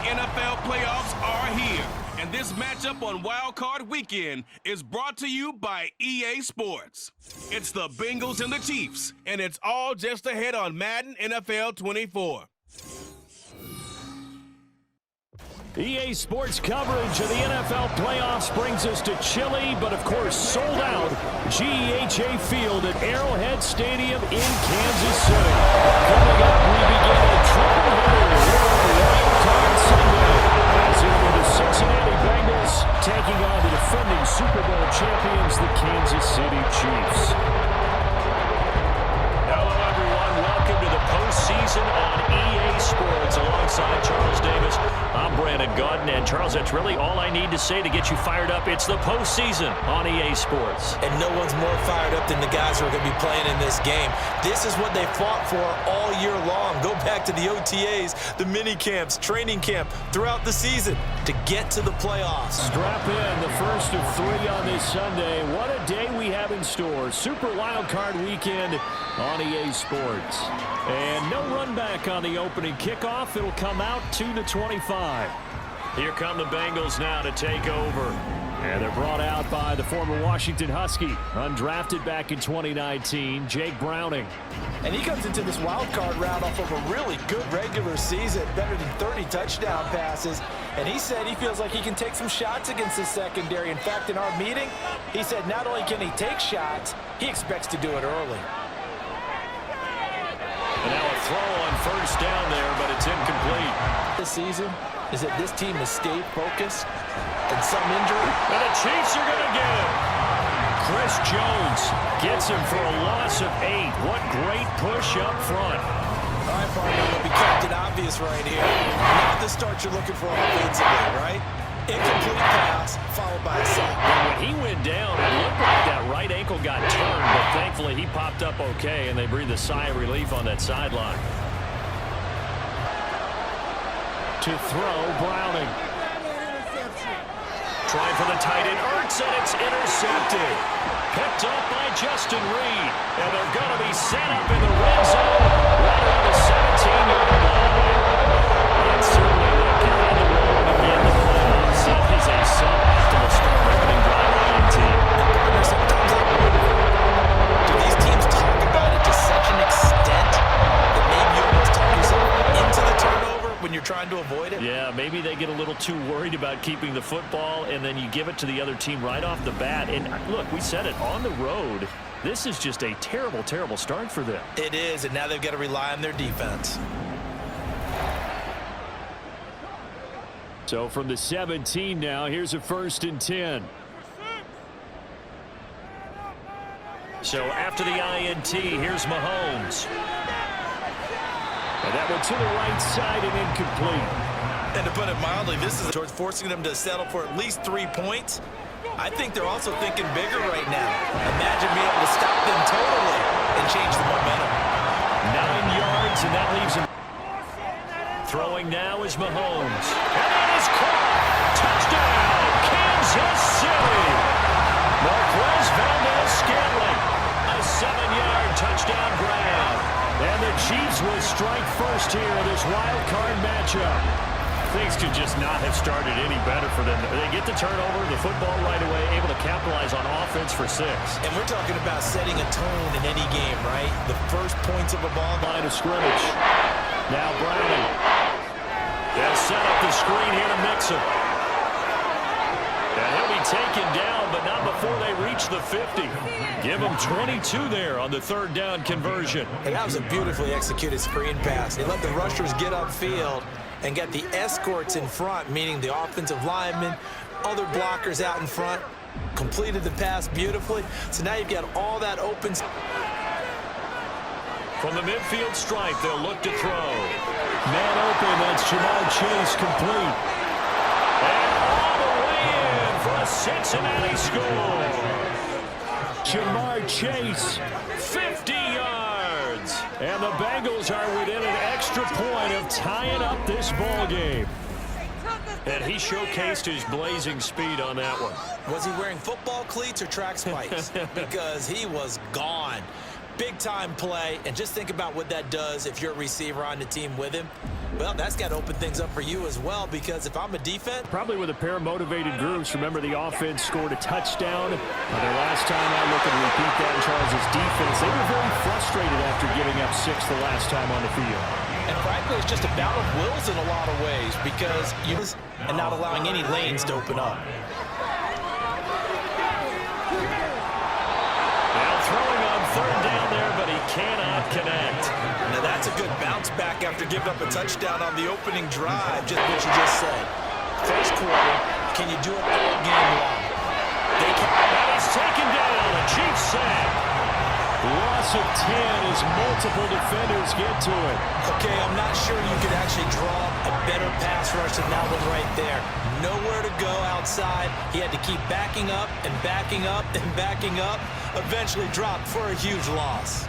NFL playoffs are here, and this matchup on Wild Card Weekend is brought to you by EA Sports. It's the Bengals and the Chiefs, and it's all just ahead on Madden NFL 24. EA Sports coverage of the NFL playoffs brings us to chilly, but of course sold out, GEHA Field at Arrowhead Stadium in Kansas City. Coming up, we begin a triple header Wild Card Sunday as it will be the Cincinnati Bengals taking on the defending Super Bowl champions, the Kansas City Chiefs. Hello, everyone. Welcome to the postseason on EA Sports alongside Charles Davis. I'm Brandon Gaudin, and Charles, that's really all I need to say to get you fired up. It's the postseason on EA Sports. And no one's more fired up than the guys who are going to be playing in this game. This is what they fought for all year long. Go back to the OTAs, the mini camps, training camp throughout the season to get to the playoffs. Strap in, the first of 3 on this Sunday. What a day we have in store. Super Wild Card Weekend on EA Sports. And no run back on the opening kickoff. It'll come out to the 25. Here come the Bengals now to take over. And they're brought out by the former Washington Husky, undrafted back in 2019, Jake Browning. And he comes into this wild card round off of a really good regular season, better than 30 touchdown passes. And he said he feels like he can take some shots against the secondary. In fact, in our meeting, he said not only can he take shots, he expects to do it early. And now a throw on first down there, but it's incomplete. This season is that this team has stayed focused and some injury. And the Chiefs are going to get him. Chris Jones gets him for a loss of 8. What great push up front. All right, partner, it'll be Captain Obvious right here. Not the start you're looking for offensively, right? Incomplete pass, followed by a sack. When he went down, it looked like that right ankle got turned, but thankfully he popped up okay, and they breathed a sigh of relief on that sideline. To throw, Browning. Trying for the tight end, Ertz, and it's intercepted. Picked up by Justin Reed, and they're going to be set up in the red zone right around the 17-yard line. And certainly that guy on the road to begin the playoffs is a suboptimal start opening drive for the team. Sometimes I wonder, do these teams talk about it to such an extent that maybe you almost talk yourself into the turnover when you're trying to avoid it? Yeah, maybe they get a little too worried about keeping the football, and then you give it to the other team right off the bat. And look, we said it, on the road, this is just a terrible, terrible start for them. It is, and now they've got to rely on their defense. So from the 17 now, here's a 1st and 10. So after the INT, here's Mahomes. And that one to the right side and incomplete. And to put it mildly, this is towards forcing them to settle for at least 3 points. I think they're also thinking bigger right now. Imagine being able to stop them totally and change the momentum. 9 yards, and that leaves him. Throwing now is Mahomes. And that is caught. Touchdown, Kansas City. Marquez Valdez-Scantling. A 7-yard touchdown grab. And the Chiefs will strike first here in this wild card matchup. Things could just not have started any better for them. They get the turnover, the football right away, able to capitalize on offense for 6. And we're talking about setting a tone in any game, right? The first points of a ball. Line of scrimmage. Now Browning. They'll set up the screen here to mix him. And he'll be taken down, but not before they reach the 50. Give him 22 there on the 3rd down conversion. Hey, that was a beautifully executed screen pass. They let the rushers get upfield and get the escorts in front, meaning the offensive linemen, other blockers out in front, completed the pass beautifully. So now you've got all that open. From the midfield stripe, they'll look to throw. Man open, that's Jamar Chase complete. And all the way in for a Cincinnati score. Jamar Chase, 50 yards. And the Bengals are within an extra point of tying up this ball game. And he showcased his blazing speed on that one. Was he wearing football cleats or track spikes? Because he was gone. big-time play, and just think about what that does if you're a receiver on the team with him. Well, that's got to open things up for you as well, because if I'm a defense... Probably with a pair of motivated groups. Remember, the offense scored a touchdown. Their last time out, looking to repeat that in Charles' defense. They were very frustrated after giving up 6 the last time on the field. And frankly, it's just a battle of wills in a lot of ways, because and not allowing any lanes to open up. Now throwing on third down there, but he cannot connect. Now that's a good bounce back after giving up a touchdown on the opening drive, just what you just said. First quarter, can you do it all game long? And he's taken down, a Chiefs sack. Loss of 10 as multiple defenders get to it. Okay, I'm not sure you could actually draw a better pass rush than that one right there. Nowhere to go outside. He had to keep backing up and backing up and backing up. Eventually dropped for a huge loss.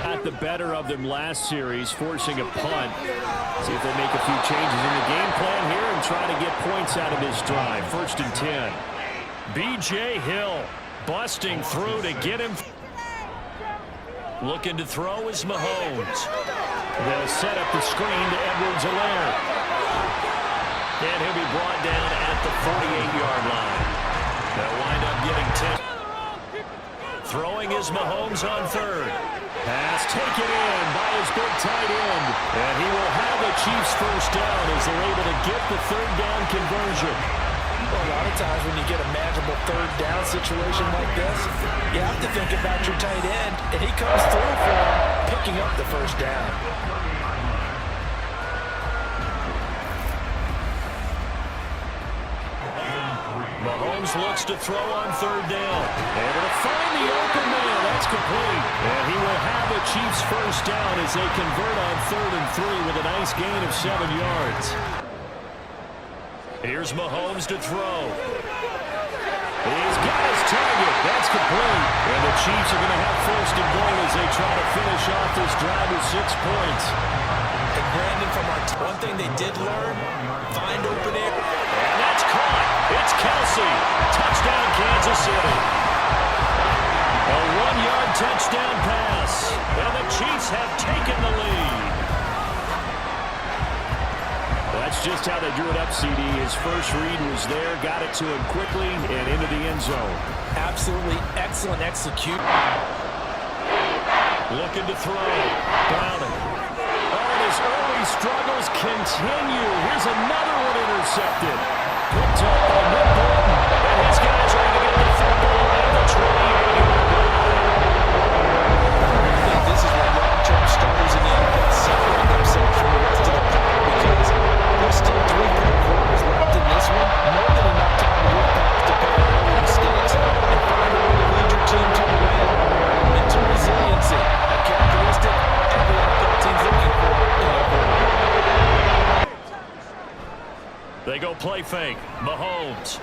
Got the better of them last series, forcing a punt. See if they make a few changes in the game plan here and try to get points out of this drive. 1st and 10. B.J. Hill busting through to get him. Looking to throw is Mahomes. They'll set up the screen to Edwards-Helaire. And he'll be brought down at the 48-yard line. They'll wind up getting 10. Throwing is Mahomes on third. Pass taken in by his big tight end. And he will have the Chiefs first down as they're able to get the third down conversion. Well, a lot of times when you get a manageable third down situation like this, you have to think about your tight end, and he comes through for picking up the first down. Mahomes looks to throw on third down. Able to find the open man. That's complete. And he will have the Chiefs first down as they convert on 3rd and 3 with a nice gain of 7 yards. Here's Mahomes to throw. He's got his target. That's complete. And the Chiefs are going to have 1st and goal as they try to finish off this drive with 6 points. And Brandon, from our one thing they did learn, find open air. And that's caught. It's Kelsey. Touchdown, Kansas City. A 1-yard touchdown pass. And the Chiefs have taken the lead. That's just how they drew it up, CD. His first read was there, got it to him quickly, and into the end zone. Absolutely excellent execution. Looking to throw. Browning. And his early struggles continue. Here's another one intercepted. Picked up by Nick Bolton. And his guys are going to get the football at the 28-yard line. I think this is where long-term starters in the NFL separate themselves from the rest of the pack, because there's still 3 good quarters left in this one. More than enough time to look back to pay early mistakes and find a way to lead your team to a win. Mental resiliency, a characteristic every NFL team's looking for in a quarterback. They go play fake. Mahomes.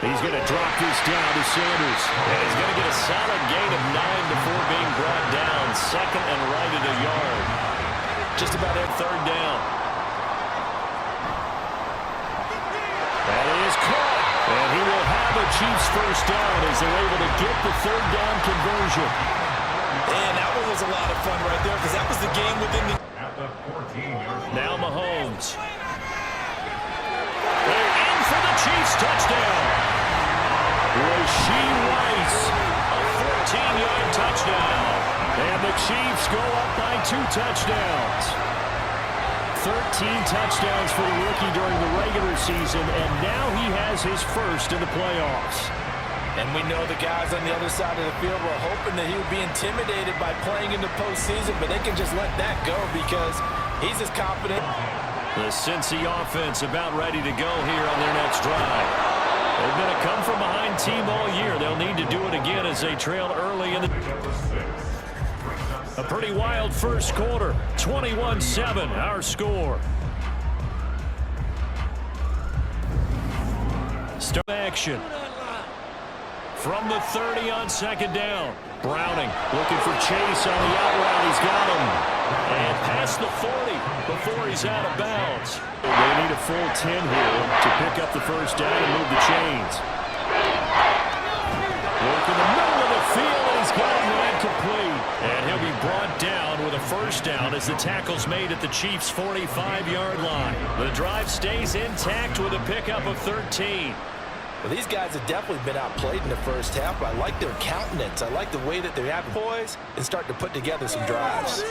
He's going to drop this down to Sanders. And he's going to get a solid gain of 9 before being brought down. 2nd and right at a yard. Just about at 3rd down. That is caught. And he will have the Chiefs first down as they're able to get the 3rd down conversion. And that one was a lot of fun right there, because that was the game within the... Now Mahomes. They're in for the Chiefs touchdown. Rasheed Rice, a 14-yard touchdown. And the Chiefs go up by 2 touchdowns. 13 touchdowns for the rookie during the regular season, and now he has his first in the playoffs. And we know the guys on the other side of the field were hoping that he would be intimidated by playing in the postseason, but they can just let that go because he's as confident. The Cincy offense about ready to go here on their next drive. They've been a come-from-behind team all year. They'll need to do it again as they trail early in the... A pretty wild first quarter. 21-7, our score. Start action. From the 30 on 2nd down. Browning looking for Chase on the out route. He's got him. And past the 40 before he's out of bounds. They need a full 10 here to pick up the first down and move the chains. Working the middle of the field, and he's got him incomplete. And he'll be brought down with a first down as the tackle's made at the Chiefs' 45-yard line. The drive stays intact with a pickup of 13. Well, these guys have definitely been outplayed in the first half, but I like their countenance. I like the way that they have poise and start to put together some drives.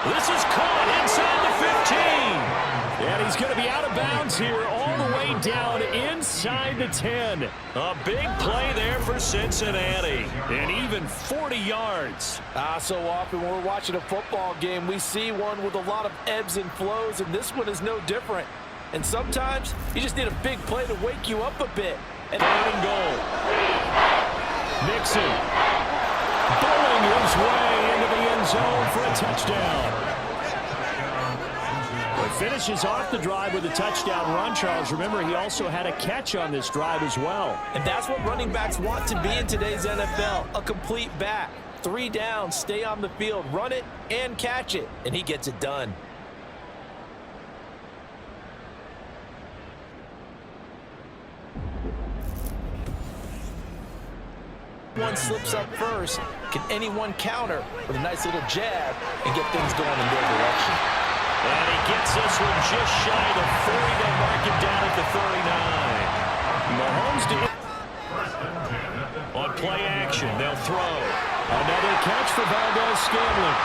This is caught inside the 15. And he's going to be out of bounds here all the way down inside the 10. A big play there for Cincinnati. And even 40 yards. So often when we're watching a football game, we see one with a lot of ebbs and flows, and this one is no different. And sometimes you just need a big play to wake you up a bit. And 3rd and goal. Mixon bowling his way into the end zone for a touchdown. But finishes off the drive with a touchdown run, Charles. Remember, he also had a catch on this drive as well. And that's what running backs want to be in today's NFL, a complete back. 3 downs, stay on the field, run it, and catch it. And he gets it done. One slips up first. Can anyone counter with a nice little jab and get things going in their direction? And he gets this one just shy of 40. They mark it down at the 39. Mahomes on play action. They'll throw. Another catch for Valdez-Scantling.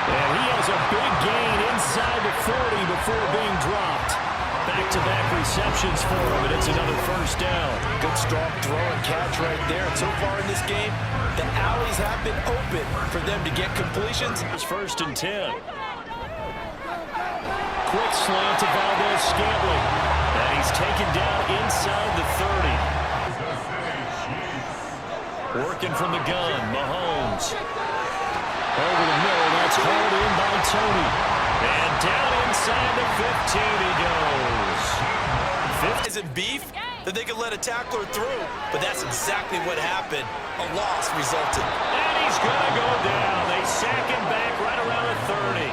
And he has a big gain inside the 40 before being dropped. Back-to-back receptions for him, and it's another first down. Good strong throw and catch right there. And so far in this game, the alleys have been open for them to get completions. It's 1st and 10. Quick slant to Valdez-Scantling. And he's taken down inside the 30. Working from the gun, Mahomes. Over the middle, that's hauled in by Tony. And down inside the 15 he goes. Isn't beef that they could let a tackler through, but that's exactly what happened. A loss resulted. And he's going to go down. They sack him back right around the 30.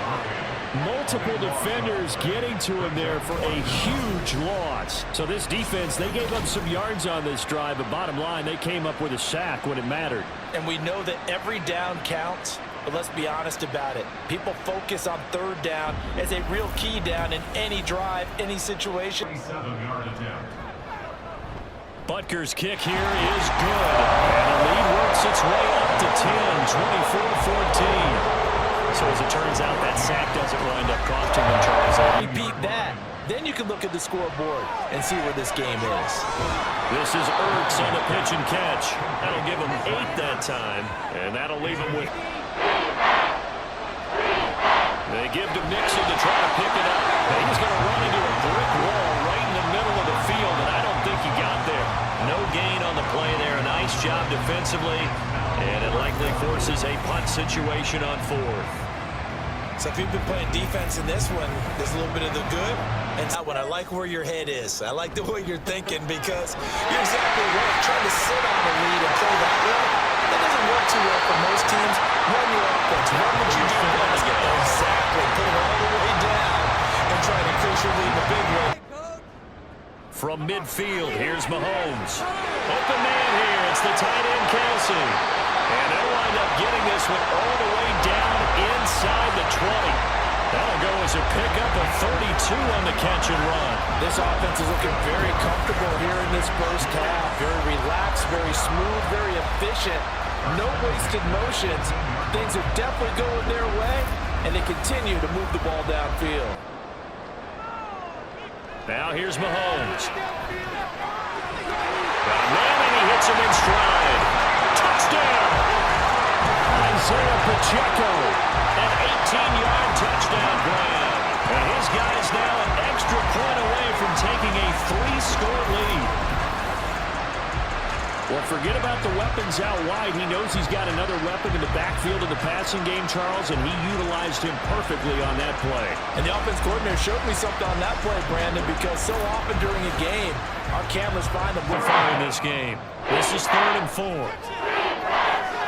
Multiple defenders getting to him there for a huge loss. So this defense, they gave up some yards on this drive, but bottom line, they came up with a sack when it mattered. And we know that every down counts. But let's be honest about it. People focus on 3rd down as a real key down in any drive, any situation. Butker's kick here is good. And the lead works its way up to 10, 24-14. So as it turns out, that sack doesn't wind up costing them, Charles. Repeat that. Then you can look at the scoreboard and see where this game is. This is Ertz on the pitch and catch. That'll give him 8 that time. And that'll leave him with... They give to Mixon to try to pick it up. And he's going to run into a brick wall right in the middle of the field, and I don't think he got there. No gain on the play there. A nice job defensively, and it likely forces a punt situation on 4th. So if you've been playing defense in this one, there's a little bit of the good and that one. I like where your head is. I like the way you're thinking because you're exactly right. Trying to sit on the lead and play that way, that doesn't work too well for most teams. Run your offense. Run what you do best. Exactly. Put it all the way down and try to increase your lead in a big way. From midfield, here's Mahomes. Open man here. It's the tight end, Kelsey. And they'll wind up getting this one all the way down inside the 20. That'll go as a pickup of 32 on the catch and run. This offense is looking very comfortable here in this first half. Very relaxed, very smooth, very efficient. No wasted motions. Things are definitely going their way, and they continue to move the ball downfield. Now here's Mahomes. Got a man, and he hits him in stride. Touchdown! Isaiah Pacheco, an 18-yard touchdown grab. And his guy's now an extra point away from taking a 3-score lead. Well, forget about the weapons out wide. He knows he's got another weapon in the backfield of the passing game, Charles, and he utilized him perfectly on that play. And the offense coordinator showed me something on that play, Brandon, because so often during a game, our cameras find them. We're far in this game. This is 3rd and 4.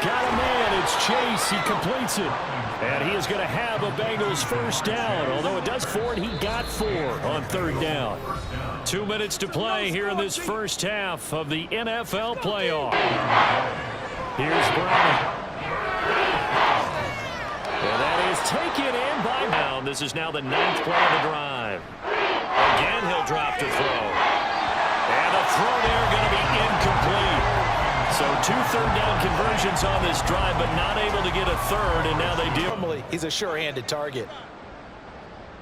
Got a man, and It's Chase. He completes it. And he is going to have a Bengals first down. Although it does 4, and he got 4 on third down. 2 minutes to play here in this first half of the NFL playoff. Here's Brown. And that is taken in by Brown. This is now the 9th play of the drive. Again, he'll drop to throw. And the throw there going to be incomplete. So 2 third-down conversions on this drive, but not able to get a third, and now they do. Normally, he's a sure-handed target.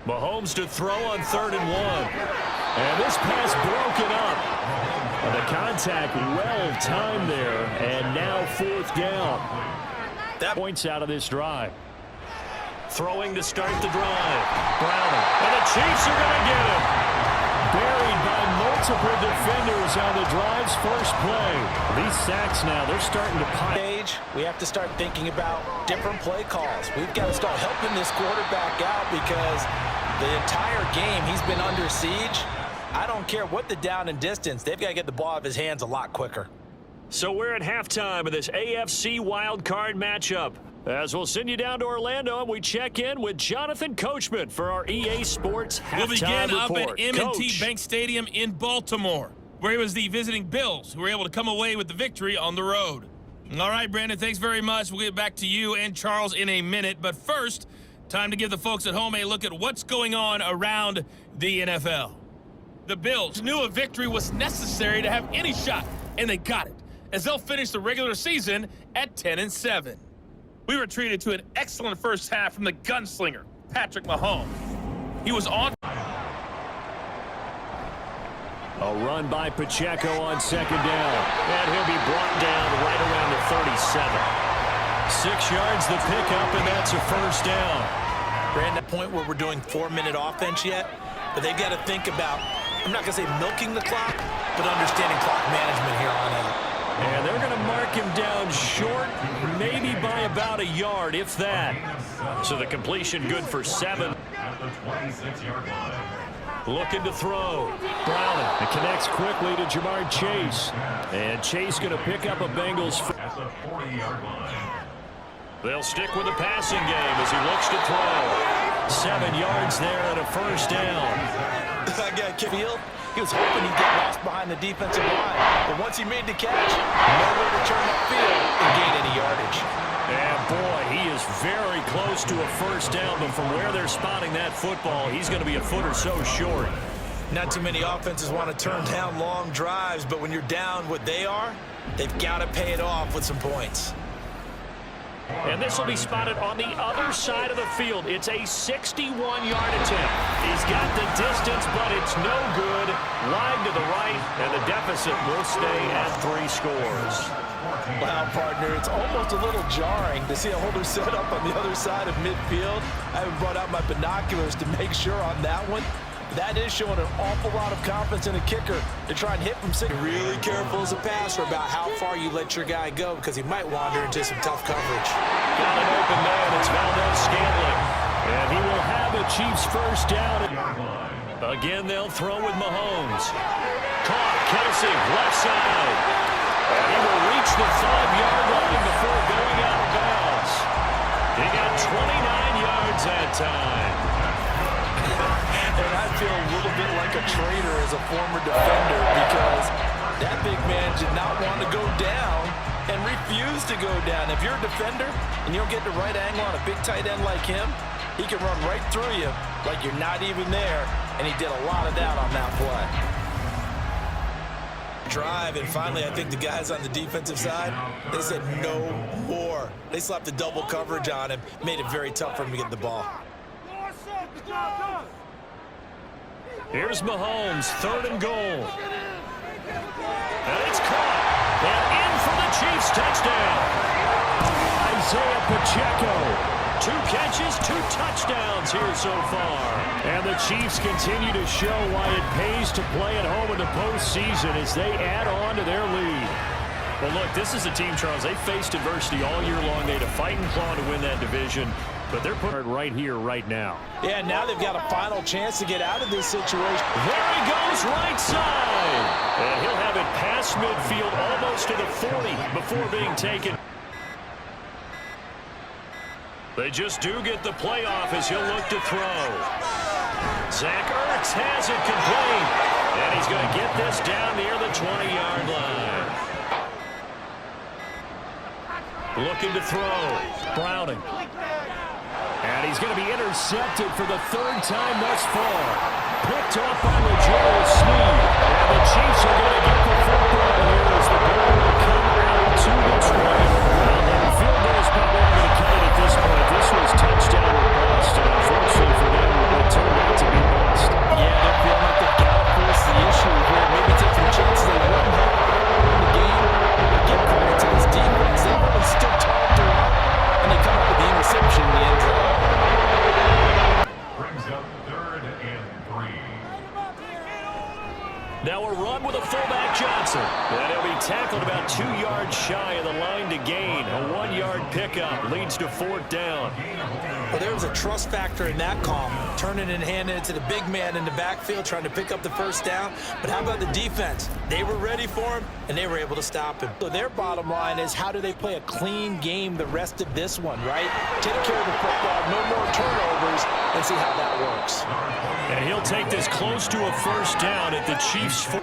Mahomes to throw on 3rd and 1. And this pass broken up. And the contact well timed there, and now 4th down. That points out of this drive. Throwing to start the drive. Browning. And the Chiefs are going to get him. Buried by multiple defenders on the drive's first play. These sacks now, they're starting to pile. We have to start thinking about different play calls. We've got to start helping this quarterback out because the entire game he's been under siege. I don't care what the down and distance. They've got to get the ball out of his hands a lot quicker. So we're at halftime of this AFC wildcard matchup. As we'll send you down to Orlando, and we check in with Jonathan Coachman for our EA Sports halftime We'll begin report. up at M&T Bank Stadium in Baltimore, where it was the visiting Bills who were able to come away with the victory on the road. All right, Brandon, thanks very much. We'll get back to you and Charles in a minute. But first, time to give the folks at home a look at what's going on around the NFL. The Bills knew a victory was necessary to have any shot, and they got it, as they'll finish the regular season at 10-7. We were treated to an excellent first half from the gunslinger, Patrick Mahomes. He was on. A run by Pacheco on 2nd down. And he'll be brought down right around the 37. 6 yards the pickup, and that's a first down. Brand, that point where we're doing 4-minute offense yet, but they've got to think about, I'm not going to say milking the clock, but understanding clock management here on out. And they're going to mark him down short, maybe by about a yard, if that. So the completion good for 7. Looking to throw. Browning. It connects quickly to Jamar Chase. And Chase going to pick up a Bengals. They'll stick with the passing game as he looks to throw. 7 yards there and a first down. That guy, Field, he was hoping he'd get lost behind the defensive line. But once he made the catch, nowhere to turn upfield and gain any yardage. And boy, he is very close to a first down, but from where they're spotting that football, he's going to be a foot or so short. Not too many offenses want to turn down long drives, but when you're down what they are, they've got to pay it off with some points. And this will be spotted on the other side of the field. It's a 61-yard attempt. He's got the distance, but it's no good. Wide to the right, and the deficit will stay at 3 scores. Wow, partner, it's almost a little jarring to see a holder set up on the other side of midfield. I haven't brought out my binoculars to make sure on that one. That is showing an awful lot of confidence in a kicker to try and hit from 6. Really careful as a passer about how far you let your guy go because he might wander into some tough coverage. Got an open man. It's Valdez-Scantling. And he will have the Chiefs first down. Again, they'll throw with Mahomes. Caught. Kelsey, left side. And he will reach the 5-yard line before going out of bounds. He got 29 yards that time. And I feel a little bit like a traitor as a former defender because that big man did not want to go down and refused to go down. If you're a defender and you don't get the right angle on a big tight end like him, he can run right through you like you're not even there, and he did a lot of that on that play. Drive, and finally I think the guys on the defensive side, they said no more. They slapped the double coverage on him, made it very tough for him to get the ball. Here's Mahomes, 3rd and goal. And it's caught. And in for the Chiefs touchdown. Isaiah Pacheco. 2 catches, 2 touchdowns here so far. And the Chiefs continue to show why it pays to play at home in the postseason as they add on to their lead. Well, look, this is a team, Charles. They faced adversity all year long. They had to fight and claw to win that division. But they're put right here, right now. Yeah, now they've got a final chance to get out of this situation. There he goes, right side. And he'll have it past midfield, almost to the 40 before being taken. They just do get the playoff as he'll look to throw. Zach Ertz has it complete. And he's going to get this down near the 20-yard line. Looking to throw. Browning. And he's going to be intercepted for the third time thus far. Picked off by LeGarrette Sneed. And the Chiefs are going to get the football here as the ball will come out to the 20. The field goal is probably not going to cut it at this point. This was touchdown or bust. And unfortunately for them, it turned out to be bust. Yeah, they're feeling like they've got to force the issue here. Maybe take some chances they wouldn't have in the game. But give credit to this defense. They really stood tall throughout. And they come up with the interception in the end zone. Brings up 3rd and 3. Now a run with a fullback Johnson. And he'll be tackled about 2 yards shy of the line to gain. A 1-yard pickup leads to 4th down. Well, there was a trust factor in that call. Turning and handing it to the big man in the backfield, trying to pick up the first down. But how about the defense? They were ready for him, and they were able to stop him. So their bottom line is, how do they play a clean game the rest of this one, right? Take care of the football, no more turnovers, and see how that works. And he'll take this close to a first down at the Chiefs' 4.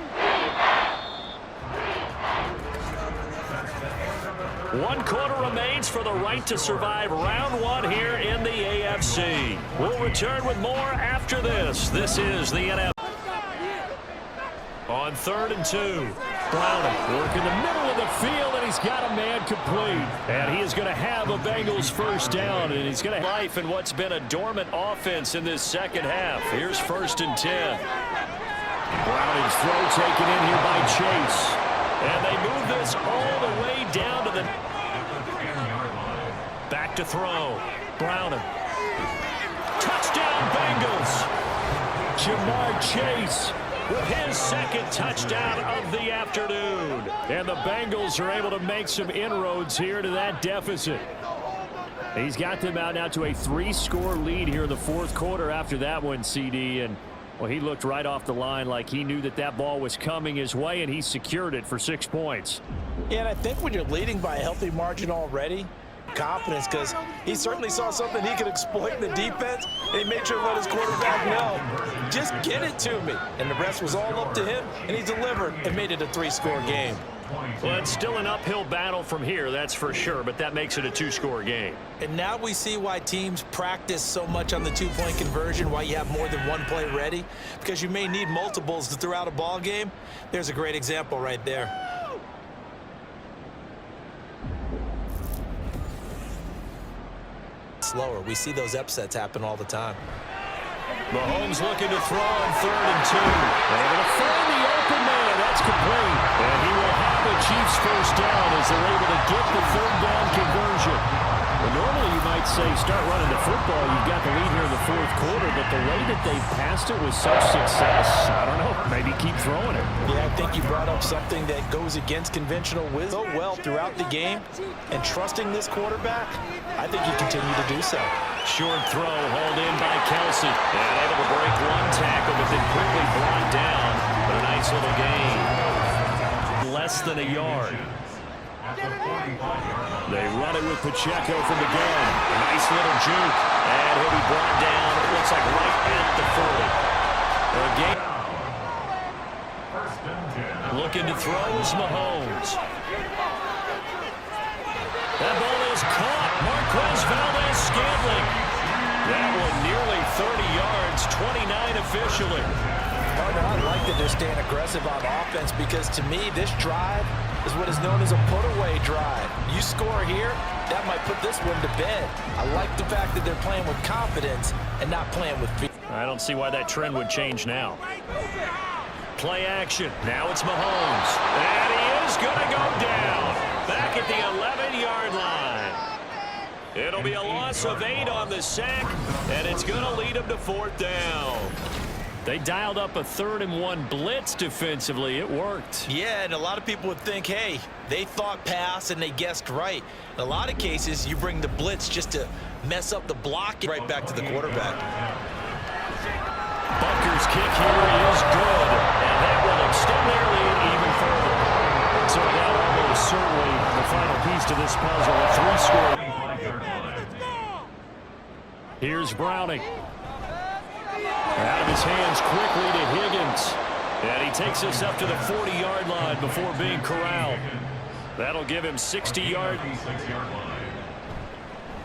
1 quarter remains for the right to survive round 1 here in the AFC. We'll return with more after this. This is the NFL. On 3rd and 2, Browning working the middle of the field, and he's got a man complete. And he is going to have a Bengals first down, and he's going to life in what's been a dormant offense in this second half. Here's 1st and 10. Browning's throw taken in here by Chase. And they move this all the way down to the... Back to throw. Browning. Touchdown, Bengals. Jamar Chase with his 2nd touchdown of the afternoon. And the Bengals are able to make some inroads here to that deficit. He's got them out now to a 3-score lead here in the 4th quarter after that one, CD. And well, he looked right off the line like he knew that that ball was coming his way, and he secured it for 6 points. Yeah, and I think when you're leading by a healthy margin already, confidence, because he certainly saw something he could exploit in the defense, and he made sure to let his quarterback know, just get it to me. And the rest was all up to him, and he delivered and made it a 3-score game. Well, it's still an uphill battle from here, that's for sure, but that makes it a 2-score game. And now we see why teams practice so much on the 2-point conversion, why you have more than one play ready, because you may need multiples to throw out a ball game. There's a great example right there. Slower. We see those upsets happen all the time. Mahomes looking to throw on 3rd and 2. Able to find the open man. That's complete. And he will have the Chiefs first down as they're able to get the 3rd down conversion. Well, normally you might say start running the football. You've got the lead here in the 4th quarter, but the way that they passed it with such success, I don't know, maybe keep throwing it. Yeah, I think you brought up something that goes against conventional wisdom so well throughout the game, and trusting this quarterback, I think you continue to do so. Short throw hauled in by Kelsey. And able to break 1 tackle, but then quickly brought down. But a nice little gain. Less than a yard. They run it with Pacheco from the gun. A nice little juke. And he'll be brought down, it looks like right at the 40. Looking to throw is Mahomes. That ball is caught. Marquez Valdes-Scantling. That one nearly 30 yards, 29 officially. Partner, I like that they're staying aggressive on offense, because to me, this drive is what is known as a put-away drive. You score here, that might put this one to bed. I like the fact that they're playing with confidence and not playing with fear. I don't see why that trend would change now. Play action. Now it's Mahomes. And he is going to go down. Back at the 11-yard line. It'll be a loss of 8 on the sack, and it's going to lead him to 4th down. They dialed up a 3rd and 1 blitz defensively. It worked. Yeah, and a lot of people would think, hey, they thought pass and they guessed right. In a lot of cases, you bring the blitz just to mess up the block right back to the quarterback. Butker's kick here is good, and that will extend their lead even further. So that almost certainly the final piece to this puzzle, a 3-score. Here's Browning. Out of his hands quickly to Higgins. And he takes us up to the 40-yard line before being corralled. That'll give him 60 yards.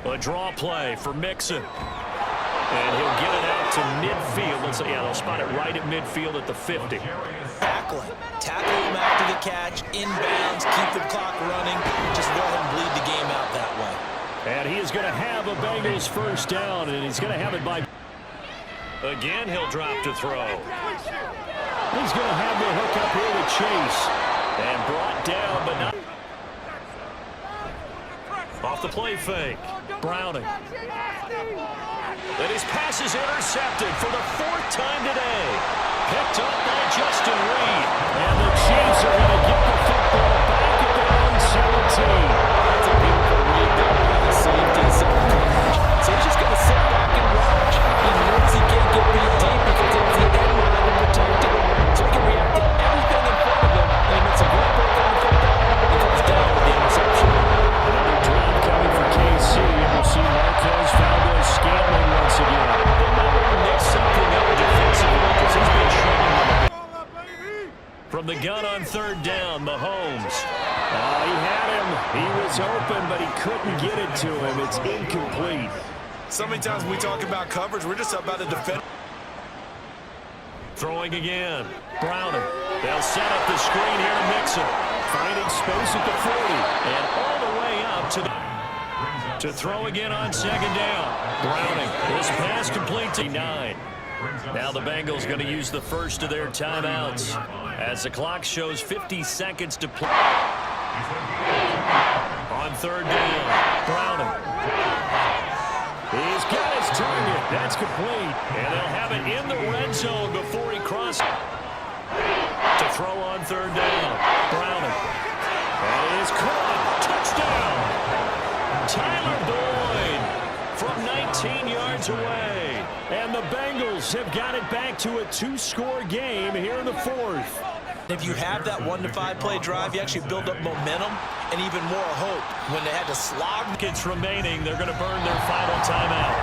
A draw play for Mixon. And he'll get it out to midfield. Let's say, yeah, they'll spot it right at midfield at the 50. Tackling. Tackle him after the catch, inbounds, keep the clock running. Just let him bleed the game out that way. And he is going to have a Bengals first down, and he's going to have it by... Again, he'll drop to throw. He's going to have the hook up here to Chase. And brought down, but not... Off the play fake. Browning. And his pass is intercepted for the 4th time today. Picked up by Justin Reed. And the Chiefs are going to get the football back at their own 17. That's a beautiful read there by the safety. So he's just going to sit back and watch. He knows he can't get beat deep because there's the end line to protect him. So he can react to everything in front of him. And he makes a great break on the football. He comes down with the interception. Another drive coming for KC. And we'll see Marquez Valdez Scantling once again. They might want to mix something up defensively because he's been showing them. From the gun on 3rd down, Mahomes. He had him. He was open, but he couldn't get it to him. It's incomplete. So many times when we talk about coverage, we're just about to defend. Throwing again. Browning. They'll set up the screen here to Mixon. Finding space at the 40. And all the way up to throw again on 2nd down. Browning. This pass complete to 9. Now the Bengals going to use the first of their timeouts as the clock shows 50 seconds to play. On 3rd down, Browning. He's got his target. That's complete. And they'll have it in the red zone before he crosses. To throw on 3rd down, Browning. And it is caught. Touchdown. Tyler Boyd from 19 yards away. And the Bengals have got it back to a 2-score game here in the 4th. If you have that 1-to-5 play drive, you actually build up momentum and even more hope. When they had to slog Seconds remaining, they're going to burn their final timeout.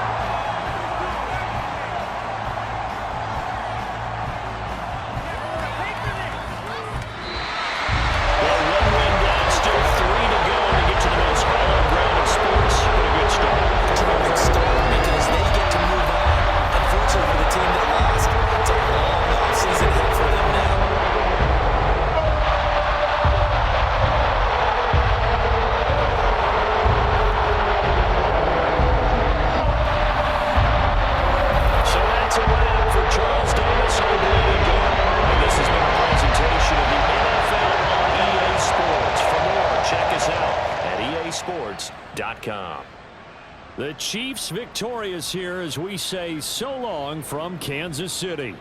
The Chiefs victorious here as we say so long from Kansas City.